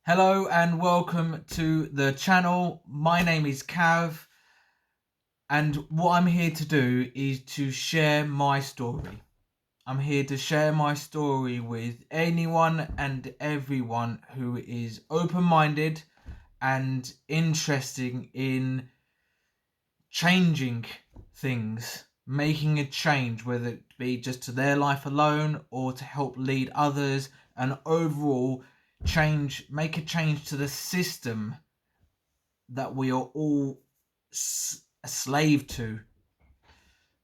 Hello and welcome to the channel. My name is Cav, and what I'm here to do is to share my story. I'm here to share my story with anyone and everyone who is open-minded and interested in changing things, making a change, whether it be just to their life alone or to help lead others, and overall make a change to the system that we are all a slave to.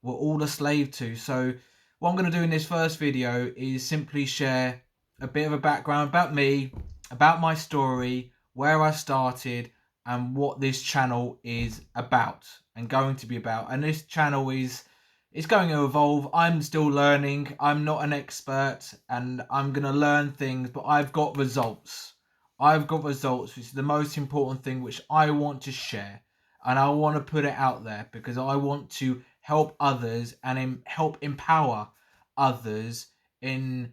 We're all a slave to. So what I'm going to do in this first video is simply share a bit of a background about me, about my story, where I started, and what this channel is about and going to be about. And this channel is it's going to evolve. I'm still learning. I'm not an expert, and I'm going to learn things, but I've got results. I've got results, which is the most important thing, which I want to share. And I want to put it out there because I want to help others and help empower others in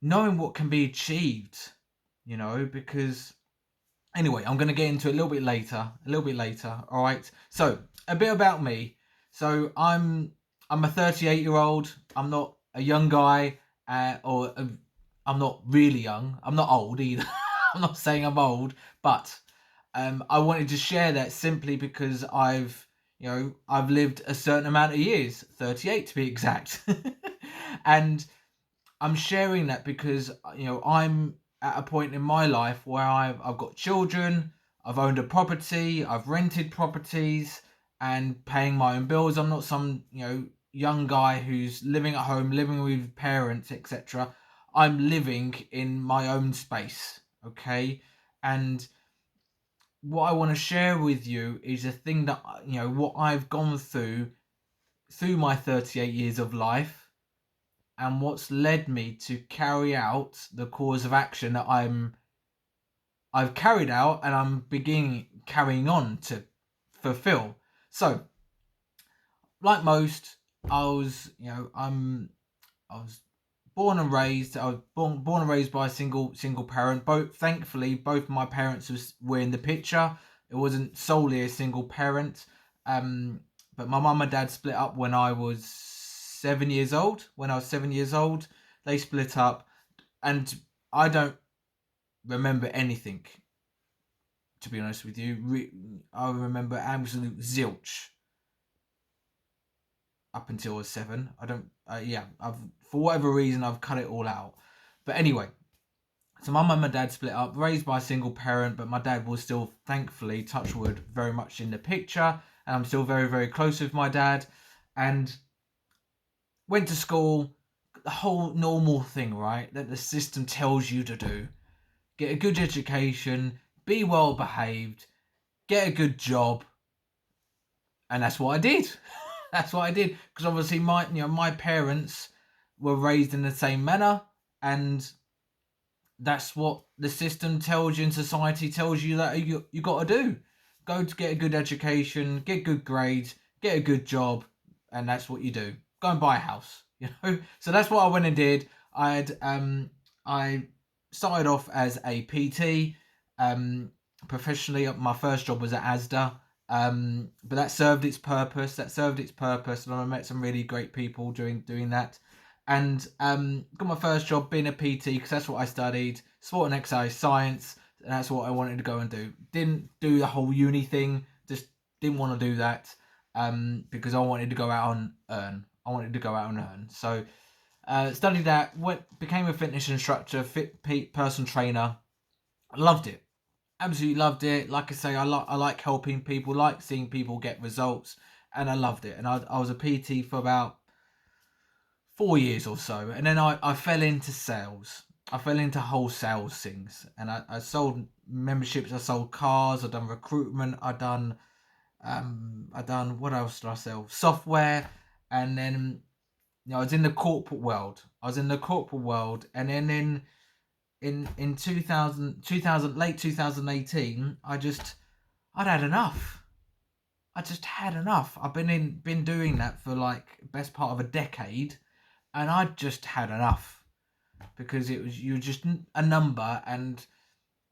knowing what can be achieved, because anyway, I'm going to get into it a little bit later. All right. So a bit about me. So I'm a 38-year-old. I'm not a young guy, I'm not really young. I'm not old either. I'm not saying I'm old, but I wanted to share that simply because I've lived a certain amount of years, 38 to be exact, and I'm sharing that because I'm at a point in my life where I've got children, I've owned a property, I've rented properties, and paying my own bills. I'm not some young guy who's living at home, living with parents, etc. I'm living in my own space, okay, and what I want to share with you is a thing that what I've gone through my 38 years of life, and what's led me to carry out the course of action that I've carried out and I'm carrying on to fulfill. So, like most, I was I was born and raised. I was born and raised by a single parent. Thankfully, both my parents were in the picture. It wasn't solely a single parent. But my mum and dad split up when I was 7 years old. When I was 7 years old, they split up, and I don't remember anything. To be honest with you, I remember absolute zilch up until I was 7. I don't. I've for whatever reason I've cut it all out. But anyway, so my mum and dad split up, raised by a single parent, but my dad was still, thankfully, touch wood, very much in the picture, and I'm still very, very close with my dad. And went to school, the whole normal thing, right? That the system tells you to do: get a good education, be well behaved, get a good job, and that's what I did. That's what I did, because obviously my parents were raised in the same manner, and that's what the system tells you and society tells you that you got to do. Go to get a good education, get good grades, get a good job, and that's what you do. Go and buy a house, So that's what I went and did. I started off as a PT, professionally. My first job was at Asda, but that served its purpose. And I met some really great people doing that. And got my first job being a PT because that's what I studied, sport and exercise science, and that's what I wanted to go and do. Didn't do the whole uni thing, just didn't want to do that, because I wanted to go out and earn. So studied that, became a fitness instructor, person trainer. Loved it, absolutely loved it. Like I say, I like helping people, like seeing people get results, and I loved it. And I was a PT for about 4 years or so, and then I fell into sales. I fell into whole sales things, and I sold memberships. I sold cars. I done recruitment. I done what else did I sell? Software, and then I was in the corporate world. And then in 2000 late 2018, I'd had enough. I just had enough. I've been doing that for like best part of a decade, and I just had enough because you're just a number, and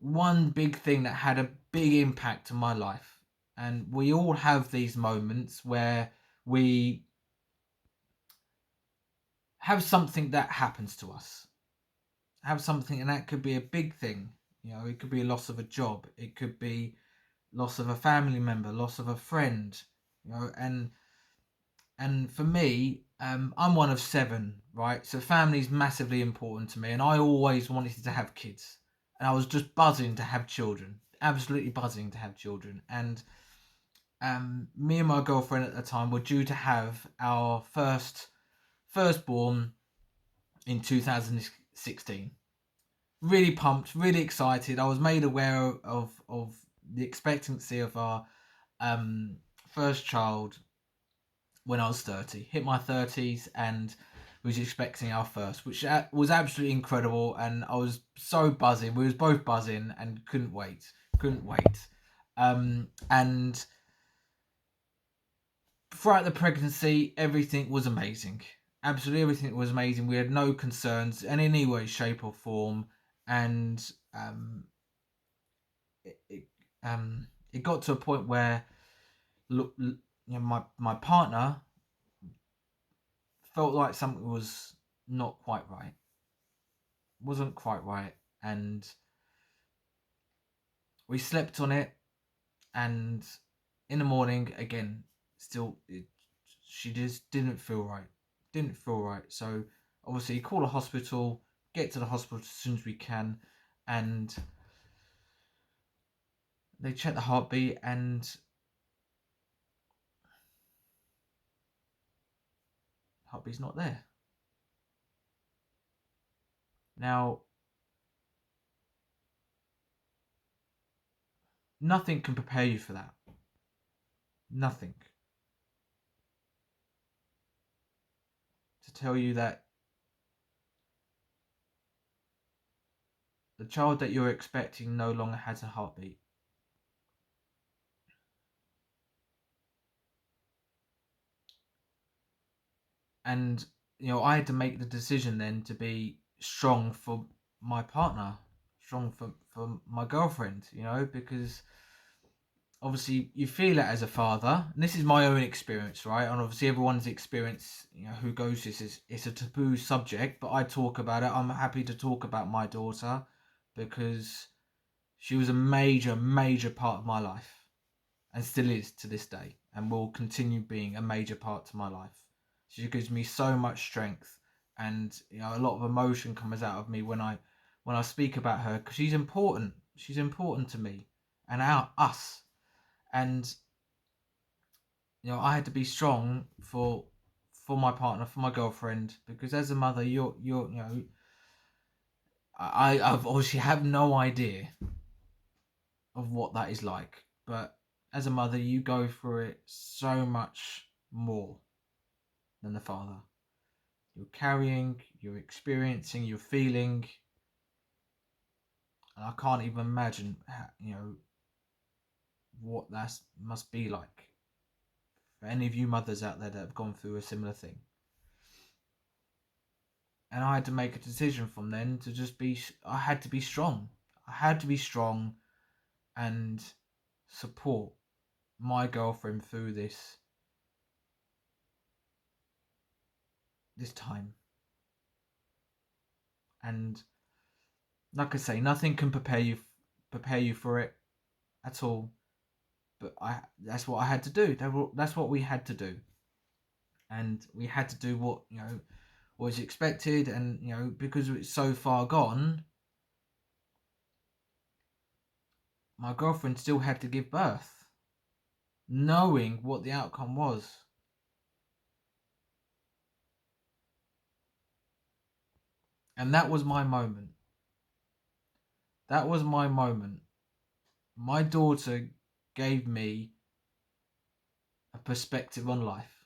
one big thing that had a big impact on my life. And we all have these moments where we have something that happens to us. Have something, and that could be a big thing. You know, it could be a loss of a job. It could be loss of a family member, loss of a friend. You know, and for me, I'm one of seven, right? So family is massively important to me, and I always wanted to have kids, and I was just buzzing to have children, absolutely buzzing to have children. And me and my girlfriend at the time were due to have our firstborn in 2016. Really pumped, really excited. I was made aware of the expectancy of our um, first child when I was 30. Hit my 30s and was expecting our first, which was absolutely incredible. And I was so buzzing. We was both buzzing and couldn't wait. Couldn't wait. And throughout the pregnancy, everything was amazing. Absolutely everything was amazing. We had no concerns in any way, shape, or form. And it, it, it got to a point where look, you know, my partner felt like something was not quite right, wasn't quite right, and we slept on it. And in the morning, again, still, she just didn't feel right. So obviously, call a hospital, get to the hospital as soon as we can, and they check the heartbeat, and heartbeat's not there. Now, nothing can prepare you for that. Nothing. To tell you that the child that you're expecting no longer has a heartbeat. And, you know, I had to make the decision then to be strong for my partner, strong for my girlfriend, you know, because obviously you feel it as a father, and this is my own experience, right? And obviously everyone's experience, you know, who goes this is, it's a taboo subject, but I talk about it. I'm happy to talk about my daughter because she was a major part of my life, and still is to this day, and will continue being a major part to my life. She gives me so much strength, and you know, a lot of emotion comes out of me when I speak about her, because she's important. She's important to me and us. And you know, I had to be strong for my partner, for my girlfriend, because as a mother, you're you know, I've obviously have no idea of what that is like, but as a mother, you go through it so much more than the father. You're carrying, you're experiencing, you're feeling, and I can't even imagine, you know, what that must be like for any of you mothers out there that have gone through a similar thing. And I had to make a decision from then to just be. I had to be strong. I had to be strong and support my girlfriend through this time. And like I say, nothing can prepare you for it at all. But that's what I had to do. That's what we had to do, and we had to do what, you know, was expected. And you know, because it's so far gone, my girlfriend still had to give birth, knowing what the outcome was. And that was my moment. That was my moment. My daughter gave me a perspective on life.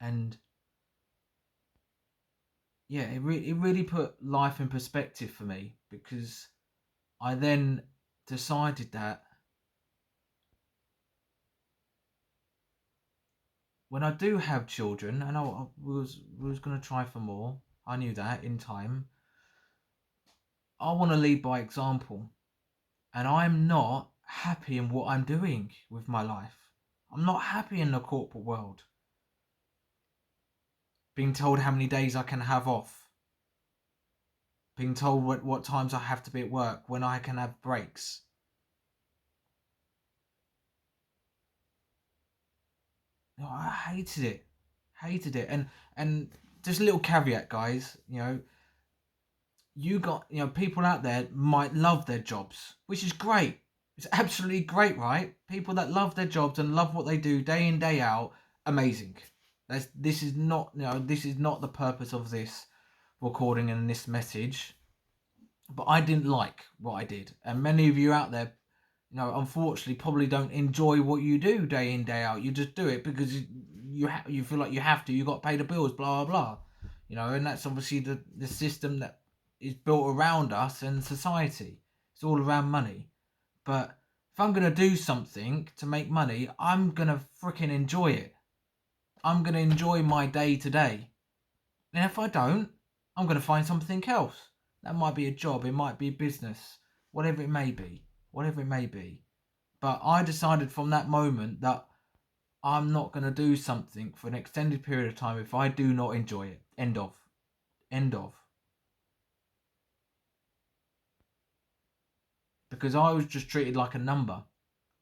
And yeah, it really put life in perspective for me, because I then decided that when I do have children, and I was going to try for more, I knew that in time, I want to lead by example. And I'm not happy in what I'm doing with my life. I'm not happy in the corporate world. Being told how many days I can have off. Being told what times I have to be at work, when I can have breaks. I hated it. Hated it. And just a little caveat, guys, people out there might love their jobs, which is great. It's absolutely great, right? People that love their jobs and love what they do day in, day out, amazing. This is not the purpose of this recording and this message. But I didn't like what I did, and many of you out there, unfortunately, probably don't enjoy what you do day in, day out. You just do it because you feel like you have to. You got to pay the bills, blah blah blah. And that's obviously the system that is built around us and society. It's all around money. But if I'm gonna do something to make money, I'm gonna freaking enjoy it. I'm gonna enjoy my day to day. And if I don't, I'm gonna find something else. That might be a job, it might be a business, whatever it may be. Whatever it may be. But I decided from that moment that I'm not going to do something for an extended period of time if I do not enjoy it. End of. End of. Because I was just treated like a number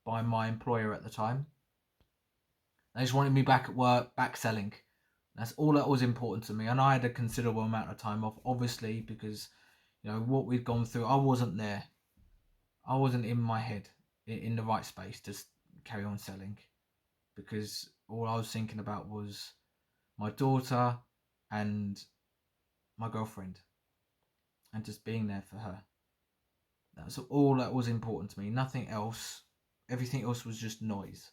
by my employer at the time. They just wanted me back at work, back selling. That's all that was important to me. And I had a considerable amount of time off, obviously, because what we'd gone through, I wasn't there. I wasn't in my head, in the right space to carry on selling. Because all I was thinking about was my daughter and my girlfriend, and just being there for her. That's all that was important to me. Nothing else. Everything else was just noise.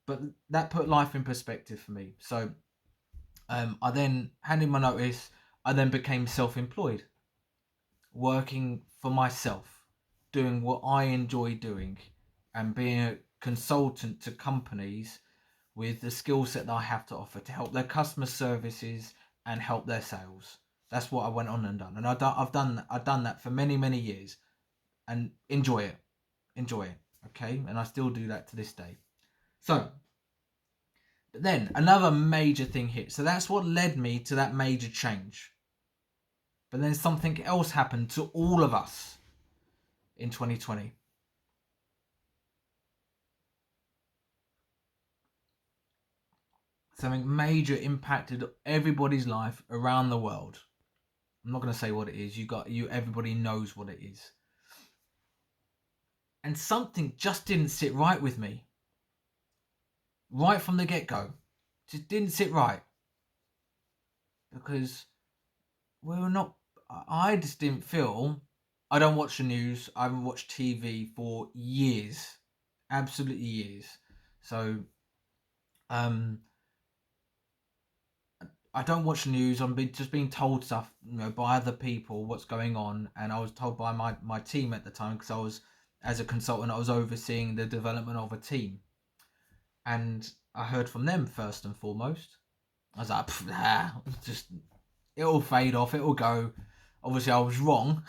But that put life in perspective for me. So I then handed my notice. I then became self-employed, working for myself, doing what I enjoy doing, and being a consultant to companies with the skill set that I have to offer to help their customer services and help their sales. That's what I went on and done, and I've done that for many years, and enjoy it. Okay, and I still do that to this day. So, but then another major thing hit. So that's what led me to that major change. But then something else happened to all of us in 2020. Something major impacted everybody's life around the world. I'm not going to say what it is. Everybody knows what it is. And something just didn't sit right with me. Right from the get-go. Just didn't sit right. Because I just didn't feel... I don't watch the news. I haven't watched TV for years. Absolutely years. So, I don't watch the news. I'm just being told stuff, by other people, what's going on. And I was told by my team at the time, because I was, as a consultant, I was overseeing the development of a team. And I heard from them first and foremost. I was like, it'll fade off, it'll go. Obviously, I was wrong.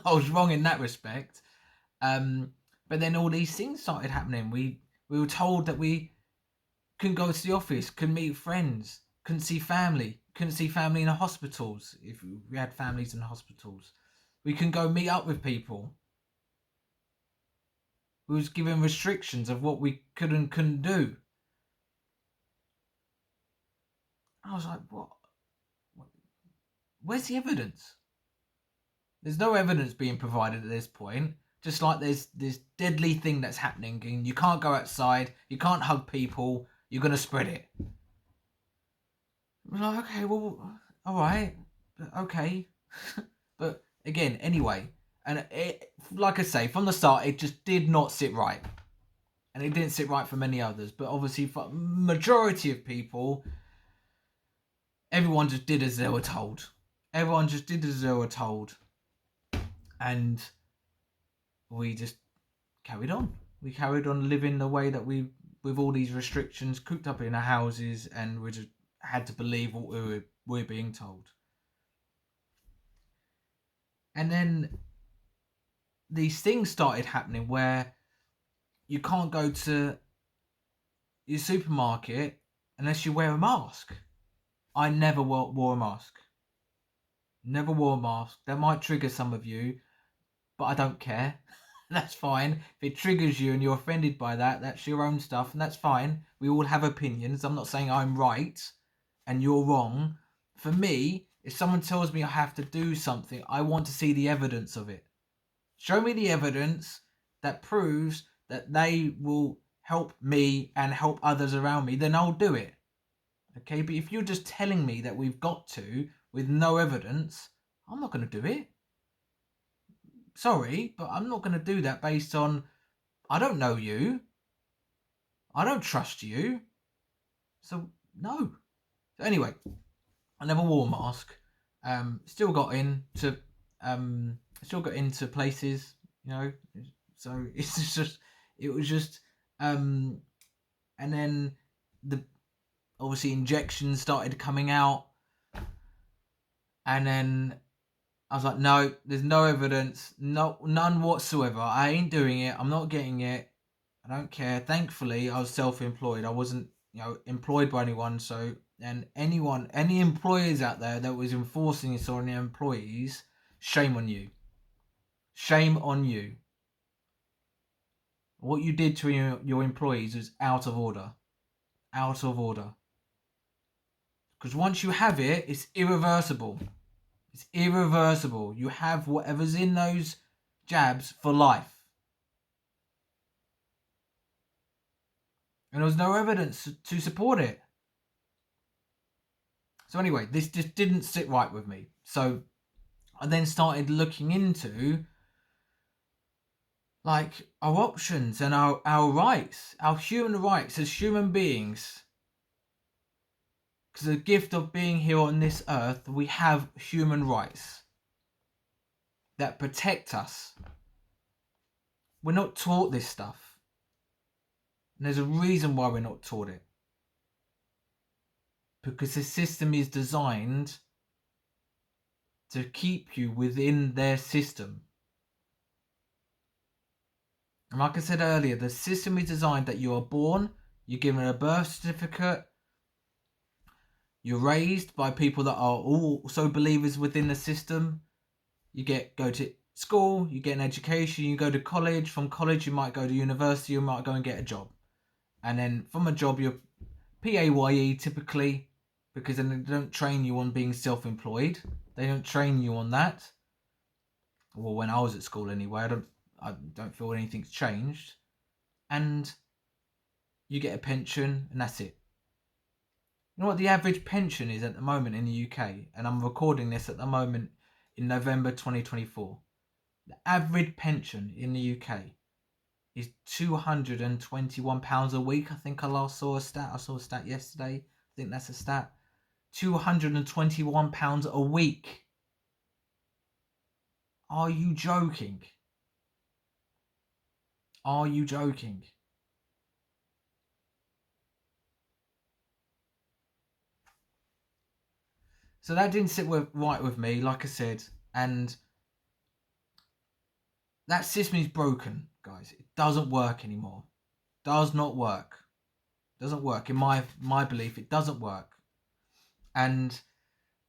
I was wrong in that respect. But then all these things started happening. We were told that we couldn't go to the office, couldn't meet friends, couldn't see family in the hospitals if we had families in the hospitals. We couldn't go meet up with people. We was given restrictions of what we could and couldn't do. I was like, what? Where's the evidence? There's no evidence being provided at this point. Just like there's this deadly thing that's happening, and you can't go outside, you can't hug people, you're going to spread it. I'm like, okay, well, alright, okay. But again, anyway, and like I say, from the start, it just did not sit right. And it didn't sit right for many others, but obviously for majority of people, everyone just did as they were told. And we just carried on. We carried on living the way that we with all these restrictions, cooped up in our houses, and we just had to believe what we're being told. And then these things started happening where you can't go to your supermarket unless you wear a mask. I never wore a mask. Never wore a mask. That might trigger some of you, but I don't care. That's fine. If it triggers you and you're offended by that, that's your own stuff, and that's fine. We all have opinions. I'm not saying I'm right and you're wrong. For me, if someone tells me I have to do something, I want to see the evidence of it. Show me the evidence that proves that they will help me and help others around me, then I'll do it. Okay, but if you're just telling me that we've got to with no evidence, I'm not going to do it. Sorry, but I'm not going to do that based on, I don't know you. I don't trust you. So, no. So anyway, I never wore a mask. Still got into places, you know. So it's just, it was just, and then the obviously injections started coming out, and then I was like, no, there's no evidence, none whatsoever. I ain't doing it. I'm not getting it. I don't care. Thankfully, I was self-employed. I wasn't, employed by anyone. So, and any employers out there that was enforcing this on their employees, shame on you. Shame on you. What you did to your employees was out of order. Out of order. Because once you have it, it's irreversible. It's irreversible. You have whatever's in those jabs for life. And there was no evidence to support it. So anyway, this just didn't sit right with me. So I then started looking into like our options and our rights, our human rights as human beings. Because the gift of being here on this earth, we have human rights that protect us. We're not taught this stuff. And there's a reason why we're not taught it. Because the system is designed to keep you within their system. And like I said earlier, the system is designed that you are born, you're given a birth certificate, you're raised by people that are also believers within the system. You go to school, you get an education, you go to college. From college, you might go to university, you might go and get a job. And then from a job, you're PAYE typically, because then they don't train you on being self-employed. They don't train you on that. Well, when I was at school anyway, I don't feel anything's changed. And you get a pension, and that's it. You know what the average pension is at the moment in the UK? And I'm recording this at the moment in November 2024. The average pension in the UK is £221 a week. I think I last saw a stat. I saw a stat yesterday. I think that's a stat. £221 a week. Are you joking? Are you joking? So that didn't sit right with me, like I said, and that system is broken, guys. It doesn't work anymore. Does not work. Doesn't work. In my belief, it doesn't work. And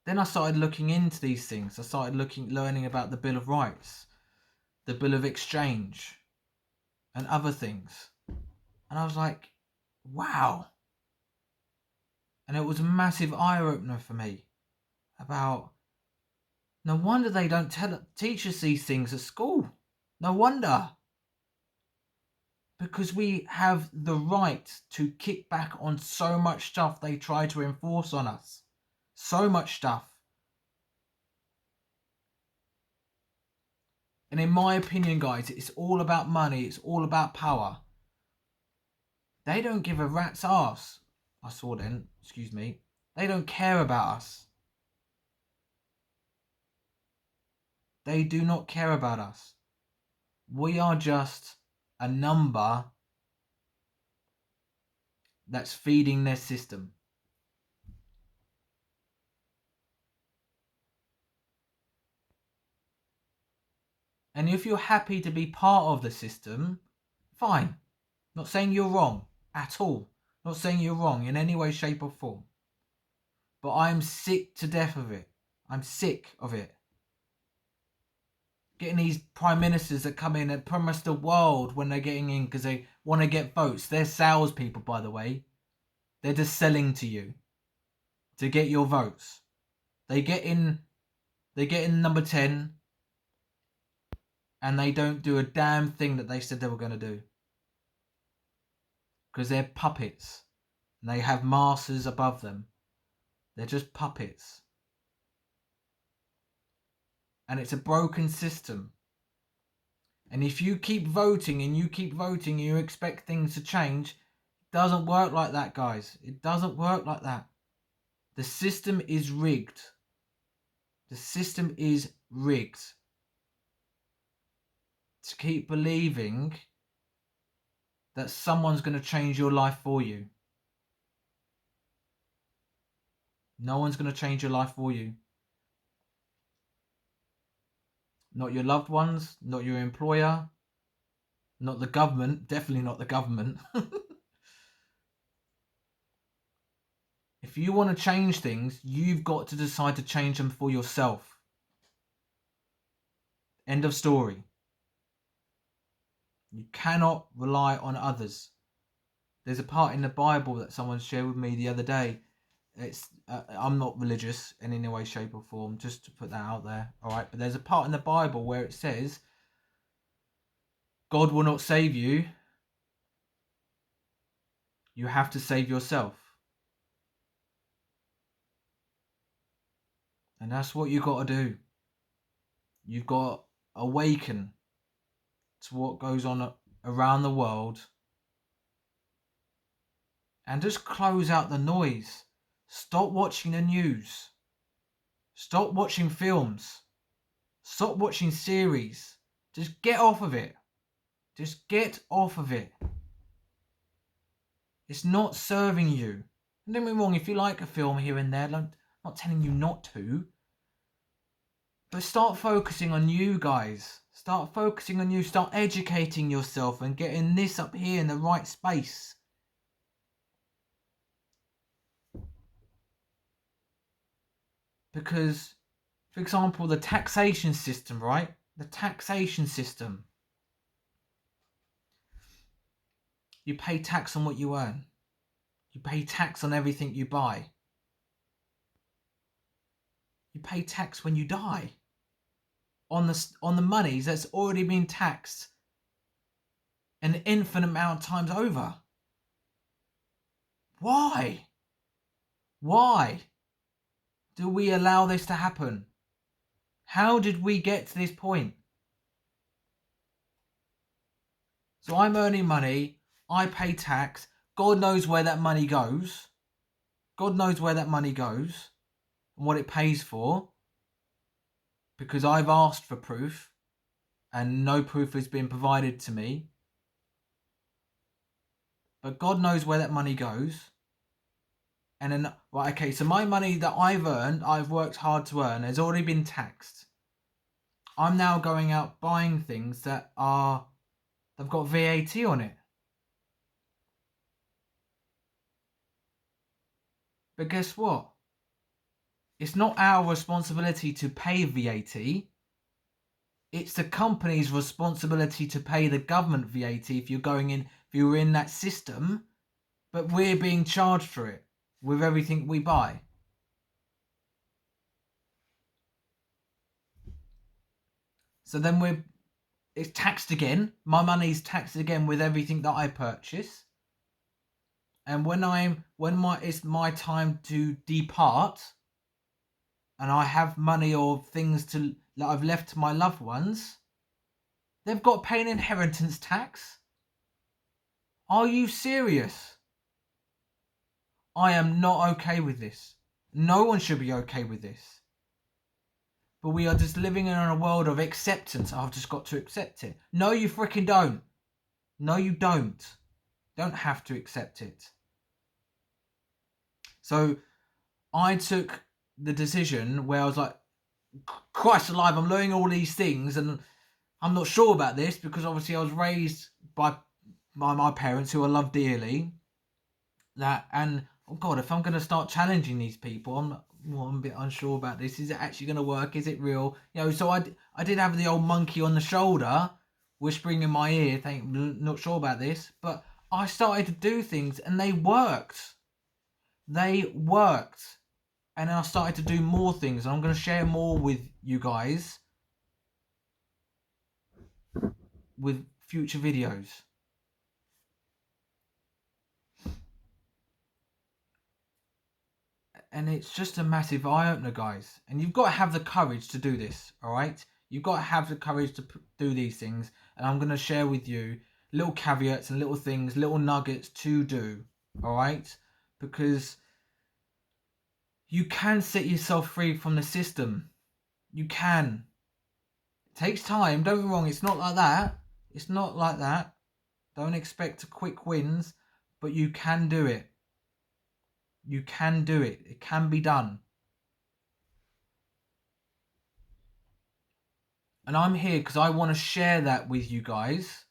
then I started looking into these things. I started learning about the Bill of Rights, the Bill of Exchange, and other things. And I was like, wow. And it was a massive eye-opener for me about, no wonder they don't teach us these things at school. No wonder. Because we have the right to kick back on so much stuff they try to enforce on us. So much stuff. And in my opinion, guys, it's all about money. It's all about power. They don't give a rat's ass. I saw then, excuse me. They don't care about us. They do not care about us. We are just a number that's feeding their system. And if you're happy to be part of the system, fine. Not saying you're wrong at all. Not saying you're wrong in any way, shape or form. But I'm sick to death of it. I'm sick of it. Getting these prime ministers that come in and promise the world when they're getting in because they want to get votes. They're salespeople, by the way. They're just selling to you to get your votes. They get in number 10 and they don't do a damn thing that they said they were going to do. Because they're puppets. And they have masters above them. They're just puppets. And it's a broken system. And if you keep voting and you expect things to change, it doesn't work like that, guys. It doesn't work like that. The system is rigged. The system is rigged. To keep believing that someone's going to change your life for you. No one's going to change your life for you. Not your loved ones, not your employer, not the government, definitely not the government. If you want to change things, you've got to decide to change them for yourself. End of story. You cannot rely on others. There's a part in the Bible that someone shared with me the other day. It's I'm not religious in any way, shape or form, just to put that out there. All right, but there's a part in the Bible where it says God will not save you. You have to save yourself. And that's what you've got to do. You've got to awaken to what goes on around the world and just close out the noise. Stop watching the news. Stop watching films. Stop watching series. Just get off of it. Just get off of it. It's not serving you. And don't get me wrong, if you like a film here and there, I'm not telling you not to. But start focusing on you, guys. Start focusing on you. Start educating yourself and getting this up here in the right space. Because, for example, the taxation system, right? The taxation system. You pay tax on what you earn. You pay tax on everything you buy. You pay tax when you die. On the monies that's already been taxed an infinite amount of times over. Why? Why do we allow this to happen? How did we get to this point? So I'm earning money, I pay tax, God knows where that money goes. God knows where that money goes and what it pays for. Because I've asked for proof and no proof has been provided to me. But God knows where that money goes. And then, right, okay, so my money that I've earned, I've worked hard to earn, has already been taxed. I'm now going out buying things they've got VAT on it. But guess what? It's not our responsibility to pay VAT. It's the company's responsibility to pay the government VAT if you're in that system. But we're being charged for it with everything we buy. So then it's taxed again. My money's taxed again with everything that I purchase. And when it's my time to depart, and I have money or things that I've left to my loved ones, they've got to pay an inheritance tax. Are you serious? I am not okay with this. No one should be okay with this. But we are just living in a world of acceptance. I've just got to accept it. No, you freaking don't. No, you don't. Don't have to accept it. So I took the decision where I was like, Christ alive, I'm learning all these things and I'm not sure about this, because obviously I was raised by my parents, who I love dearly. And oh God, if I'm going to start challenging these people, I'm a bit unsure about this. Is it actually going to work? Is it real? So I did have the old monkey on the shoulder whispering in my ear, not sure about this. But I started to do things and they worked. They worked. And I started to do more things. And I'm going to share more with you guys with future videos. And it's just a massive eye-opener, guys. And you've got to have the courage to do this, all right? You've got to have the courage to do these things. And I'm going to share with you little caveats and little things, little nuggets to do, all right? Because you can set yourself free from the system. You can. It takes time. Don't get me wrong. It's not like that. It's not like that. Don't expect quick wins, but you can do it. You can do it. It can be done. And I'm here because I want to share that with you guys,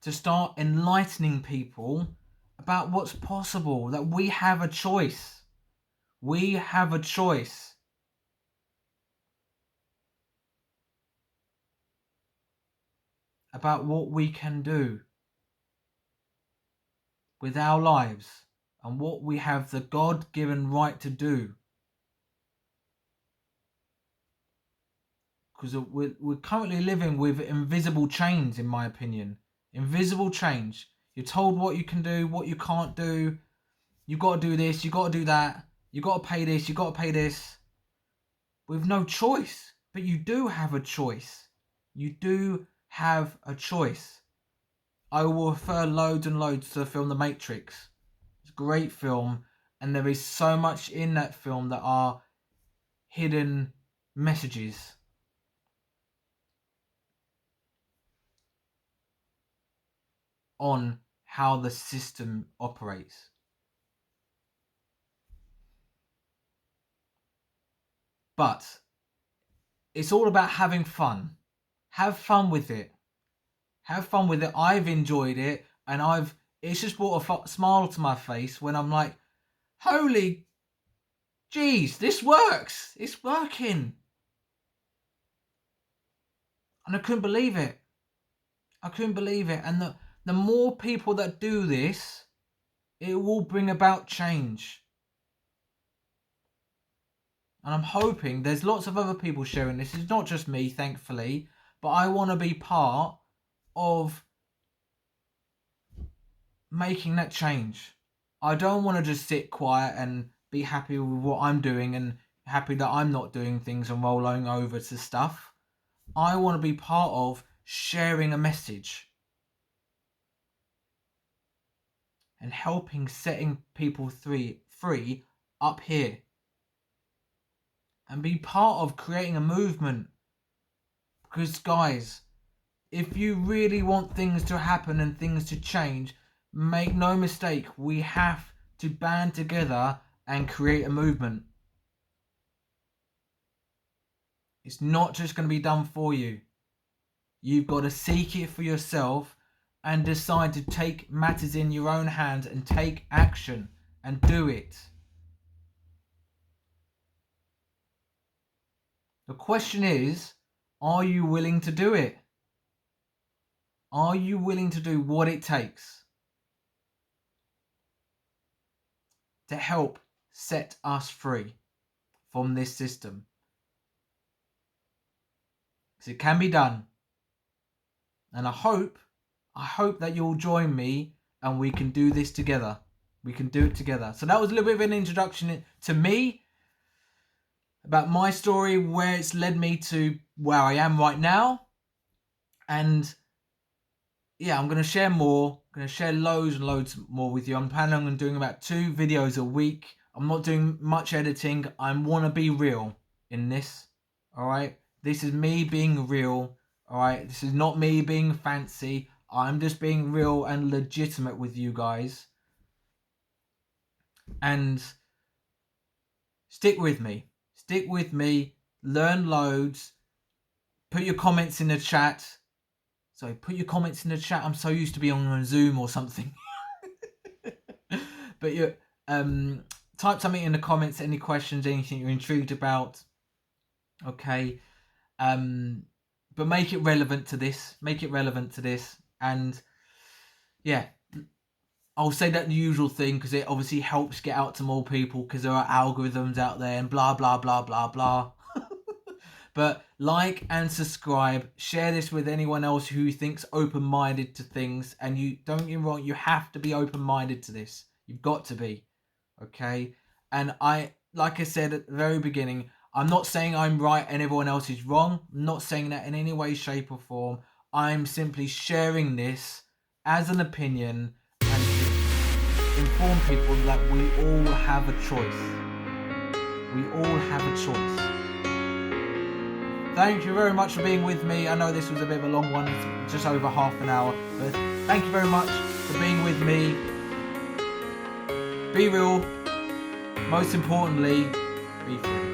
to start enlightening people about what's possible, that we have a choice. We have a choice. About what we can do with our lives and what we have the God-given right to do. Because we're currently living with invisible chains, in my opinion. Invisible chains. You're told what you can do, what you can't do. You got to do this, you got to do that. You got to pay this, you got to pay this. With no choice. But you do have a choice. You do have a choice. I will refer loads and loads to the film The Matrix. It's a great film, and there is so much in that film that are hidden messages. On how the system operates. But it's all about having fun. Have fun with it. Have fun with it. I've enjoyed it, and it's just brought a smile to my face when I'm like, holy jeez, this works. It's working. And I couldn't believe it. I couldn't believe it. And the more people that do this, it will bring about change. And I'm hoping there's lots of other people sharing this. It's not just me, thankfully. But I want to be part of making that change. I don't want to just sit quiet and be happy with what I'm doing and happy that I'm not doing things and rolling over to stuff. I want to be part of sharing a message and helping setting people free up here, and be part of creating a movement. Because guys, if you really want things to happen and things to change, make no mistake, we have to band together and create a movement. It's not just going to be done for you. You've got to seek it for yourself and decide to take matters in your own hands and take action and do it. The question is, are you willing to do it? Are you willing to do what it takes to help set us free from this system? Because it can be done. And I hope that you'll join me and we can do this together. We can do it together. So that was a little bit of an introduction to me, about my story, where it's led me to where I am right now. And yeah, I'm going to share more. I'm going to share loads and loads more with you. I'm planning on doing about 2 videos a week. I'm not doing much editing. I want to be real in this. All right. This is me being real. All right. This is not me being fancy. I'm just being real and legitimate with you guys. And stick with me. Stick with me. Learn loads. Put your comments in the chat. So put your comments in the chat. I'm so used to being on Zoom or something. But you type something in the comments, any questions, anything you're intrigued about. Okay. But make it relevant to this. Make it relevant to this. And yeah, I'll say that the usual thing because it obviously helps get out to more people because there are algorithms out there and blah, blah, blah, blah, blah. But like and subscribe. Share this with anyone else who thinks open-minded to things. And you don't get me wrong, you have to be open-minded to this. You've got to be. Okay? And like I said at the very beginning, I'm not saying I'm right and everyone else is wrong. I'm not saying that in any way, shape or form. I'm simply sharing this as an opinion and to inform people that we all have a choice. We all have a choice. Thank you very much for being with me. I know this was a bit of a long one, it's just over half an hour, but thank you very much for being with me. Be real. Most importantly, be free.